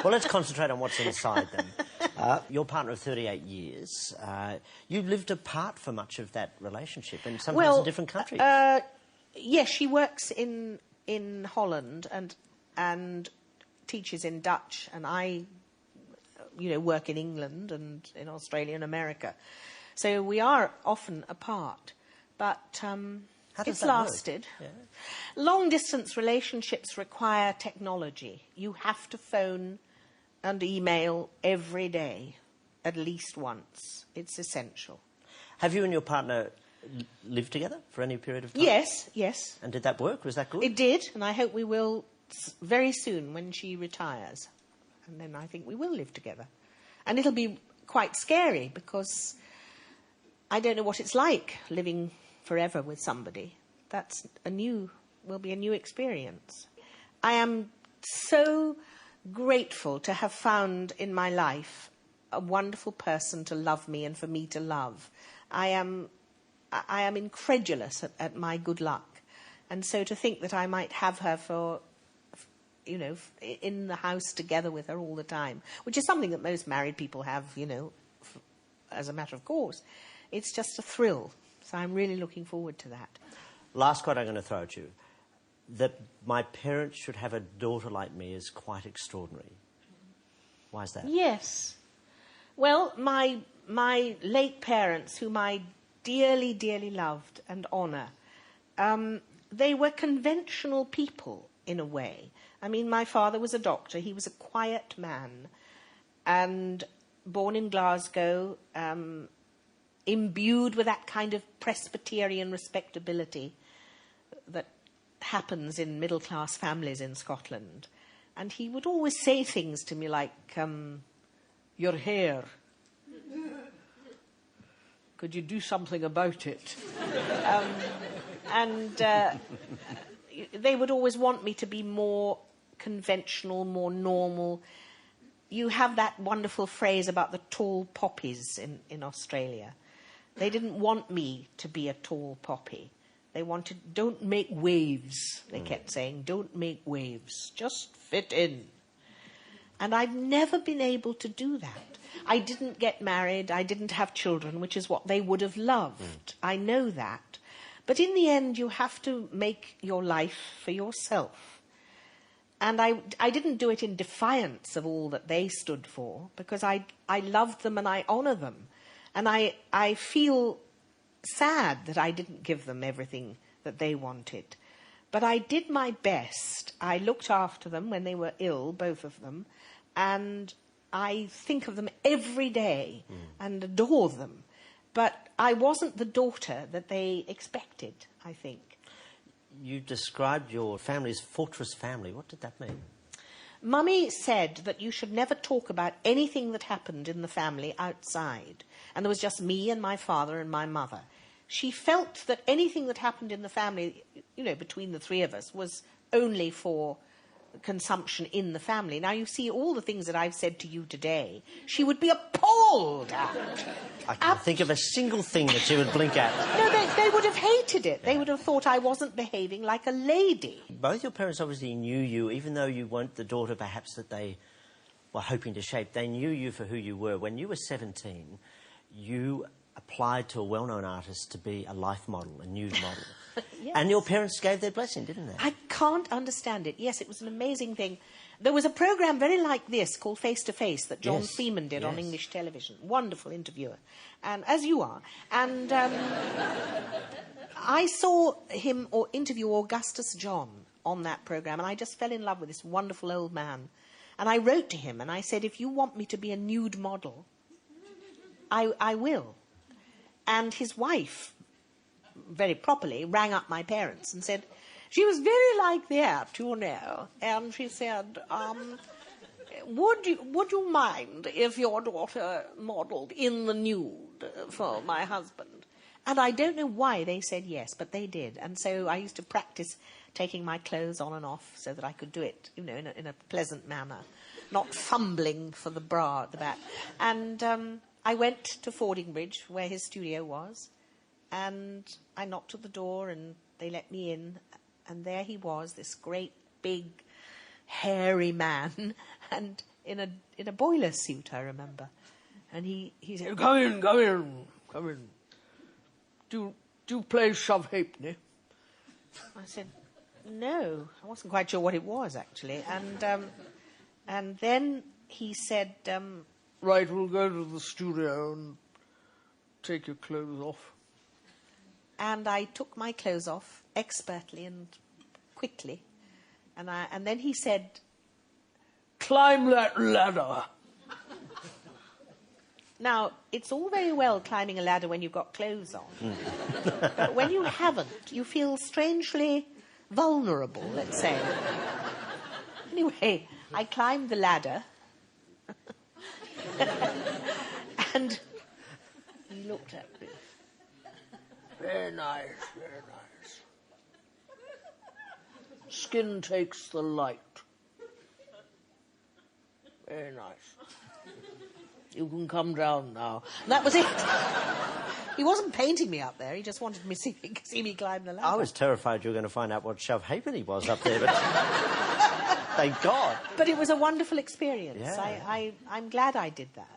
Well, let's concentrate on what's inside then. Your partner of 38 years, you lived apart for much of that relationship, and sometimes in different countries. Yes, she works in Holland and teaches in Dutch, and I, work in England and in Australia and America. So we are often apart, but it's lasted. Yeah. Long-distance relationships require technology. You have to phone and email every day, at least once. It's essential. Have you and your partner lived together for any period of time? Yes, yes. And did that work? Was that good? It did, and I hope we will very soon when she retires. And then I think we will live together. And it'll be quite scary because I don't know what it's like living forever with somebody. Will be a new experience. I am so grateful to have found in my life a wonderful person to love me and for me to love. I am incredulous at my good luck. And so to think that I might have her in the house together with her all the time, which is something that most married people have, as a matter of course, it's just a thrill. So I'm really looking forward to that. Last quote I'm going to throw at you. That my parents should have a daughter like me is quite extraordinary. Why is that? Yes. Well, my late parents, whom I dearly, dearly loved and honour, they were conventional people in a way. I mean, my father was a doctor. He was a quiet man and born in Glasgow, imbued with that kind of Presbyterian respectability that happens in middle-class families in Scotland. And he would always say things to me like, your hair. Could you do something about it? They would always want me to be more conventional, more normal. You have that wonderful phrase about the tall poppies in Australia. They didn't want me to be a tall poppy. They wanted, don't make waves, they kept saying, don't make waves, just fit in. And I've never been able to do that. I didn't get married, I didn't have children, which is what they would have loved. I know that. But in the end, you have to make your life for yourself. And I didn't do it in defiance of all that they stood for, because I loved them and I honour them. And I feel sad that I didn't give them everything that they wanted. But I did my best. I looked after them when they were ill, both of them, and I think of them every day and adore them. But I wasn't the daughter that they expected, I think. You described your family as fortress family. What did that mean? Mummy said that you should never talk about anything that happened in the family outside. And there was just me and my father and my mother. She felt that anything that happened in the family, between the three of us, was only for consumption in the family. Now, you see, all the things that I've said to you today, she would be appalled at. I can't think of a single thing that she would blink at. No, they would have hated it. They would have thought I wasn't behaving like a lady. Both your parents obviously knew you, even though you weren't the daughter perhaps that they were hoping to shape. They knew you for who you were. When you were 17, you applied to a well-known artist to be a life model, a nude model. Yes. And your parents gave their blessing, didn't they? I can't understand it. Yes, it was an amazing thing. There was a programme very like this called Face to Face that John Freeman did on English television. Wonderful interviewer, and as you are. And I saw him interview Augustus John on that programme, and I just fell in love with this wonderful old man. And I wrote to him, and I said, if you want me to be a nude model, I will. And his wife, very properly, rang up my parents and said, she was very like that, and she said, would you mind if your daughter modelled in the nude for my husband? And I don't know why they said yes, but they did. And so I used to practice taking my clothes on and off so that I could do it, in a pleasant manner, not fumbling for the bra at the back. And I went to Fordingbridge, where his studio was, and I knocked at the door and they let me in, and there he was, this great big hairy man, and in a boiler suit, I remember. And he said, Come in. Do you play shove halfpenny? I said, no. I wasn't quite sure what it was, actually. And then he said... Right, we'll go to the studio and take your clothes off. And I took my clothes off expertly and quickly. And then he said... Climb that ladder. Now, it's all very well climbing a ladder when you've got clothes on. But when you haven't, you feel strangely vulnerable, let's say. Anyway, I climbed the ladder. And he looked at me. Very nice, very nice. Skin takes the light. Very nice. You can come down now. And that was it. He wasn't painting me up there. He just wanted me to see me climb the ladder. I was terrified you were going to find out what shove halfpenny was up there, but thank God. But it was a wonderful experience. Yeah. I'm glad I did that.